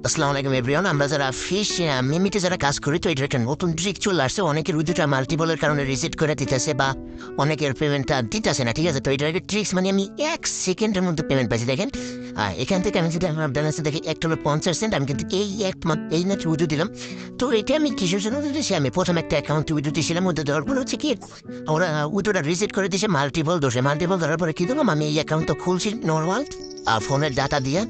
আসসালামু আলাইকুম এভরিওয়ান। আমরা যারা ফিশ মিমিতে যারা কাজ করি, তো এটা একটা নতুন ট্রিক চলে আসছে। অনেকের উইথড্রটা মাল্টিপলের কারণে রিজেক্ট করে দিতেছে বা অনেকের পেমেন্টটা দিতেছে না, ঠিক আছে? তো এটা একটা ট্রিক্স, মানে আমি 1 সেকেন্ডের মধ্যে পেমেন্ট পাইছি। দেখেন, এখান থেকে আমি যদি আমার ব্যালেন্সে দেখি $1.50, আমি কিন্তু এই না উইথড্র দিলাম। তো এটা আমি কিসের জন্য দিতেছি? আমি প্রথম একটা অ্যাকাউন্ট উইথড্র দিয়েছিলাম, মধ্যে দেওয়ার পর হচ্ছে কি ওরা উইথড্রটা রিজেক্ট করে দিয়েছে মাল্টিপল দোষে। মাল্টিপল ধরার পরে কি দিলাম, আমি এই অ্যাকাউন্টটা খুলছি নর্মাল ফোনের ডাটা দিয়ে,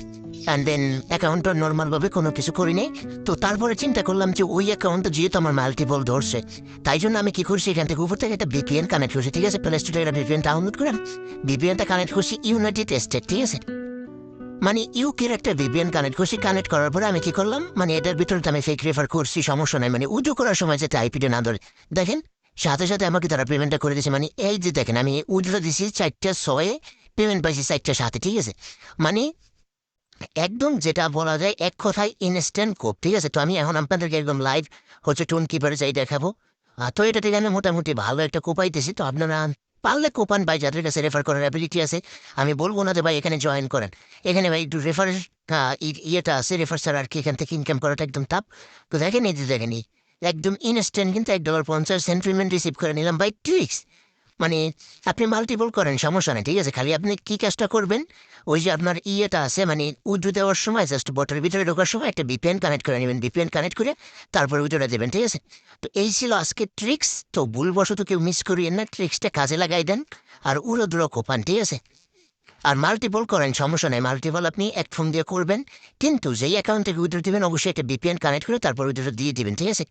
অ্যান্ড দেন অ্যাকাউন্টটা নর্মালভাবে কোনো কিছু করি নাই। তো তারপরে চিন্তা করলাম যে ওই অ্যাকাউন্টটা যেহেতু আমার মাল্টিপল ধরছে, তাই জন্য আমি কি করছি, এখান থেকে উপর থেকে একটা ভিপিএন কানেক্ট করছি, ঠিক আছে? প্লে স্টোরে একটা ভিপিএন ডাউনলোড করেন, ভিপিএনটা কানেক্ট করছি ইউনাইটেড স্টেট, ঠিক আছে? মানে ইউকের একটা ভিপিএন কানেক্ট করছি। কানেক্ট করার পরে আমি কি করলাম, মানে এটার ভিতরে তো আমি ফেক রেফার করছি, সমস্যা নাই, মানে উজু করার সময় যাতে আইপিটা না ধরে। দেখেন, সাথে সাথে আমাকে তারা পেমেন্টটা করে দিয়েছে। মানে এই যে দেখেন, আমি উজুটা দিছি 4টা 6, পেমেন্ট পাইছি 4টা 7, ঠিক আছে? মানে একদম যেটা বলা যায় এক কথায় ইনস্ট্যান্ট কোপ, ঠিক আছে? তো আমি এখন আপনাদেরকে একদম লাইভ হচ্ছে টোন কিপারে যাই দেখাবো। তো এটা থেকে আমি মোটামুটি ভালো একটা কোপাইতেছি। তো আপনারা পারলে কোপান ভাই, যাদের কাছে রেফার করার অ্যাবিলিটি আছে। আমি বলবো না যে ভাই এখানে জয়েন করেন, এখানে ভাই একটু রেফার ইয়েটা আছে, রেফার ছাড়া আর কি এখান থেকে ইনকাম করাটা একদম টাফ। তো দেখেন, এই যে দেখেন, একদম ইনস্ট্যান্ট কিন্তু $1.50 পেমেন্ট রিসিভ করে নিলাম ভাই, ট্রিক্স। মানে আপনি মাল্টিপল করেন, সমস্যা নেই, ঠিক আছে? খালি আপনি কি কাজটা করবেন, ওই যে আপনার ইয়েটা আছে, মানে উইথড্র দেওয়ার সময় জাস্ট বটের ভিতরে ঢোকার সময় একটা ভিপিএন কানেক্ট করে নেবেন, ভিপিএন কানেক্ট করে তারপর উইথড্রটা দেবেন, ঠিক আছে? তো এই ছিল আজকে ট্রিক্স। তো ভুলবশত কেউ মিস করিয়েন না, ট্রিক্সটা কাজে লাগাই দেন আর উড়োদ্র কোপান, ঠিক আছে? আর মাল্টিপল করেন, সমস্যা নেই, মাল্টিপল আপনি এক ফোন দিয়ে করবেন, কিন্তু যেই অ্যাকাউন্ট থেকে উইথড্র দেবেন অবশ্যই একটা ভিপিএন কানেক্ট করে তারপর উইথড্রটা দিয়ে দিবেন, ঠিক আছে?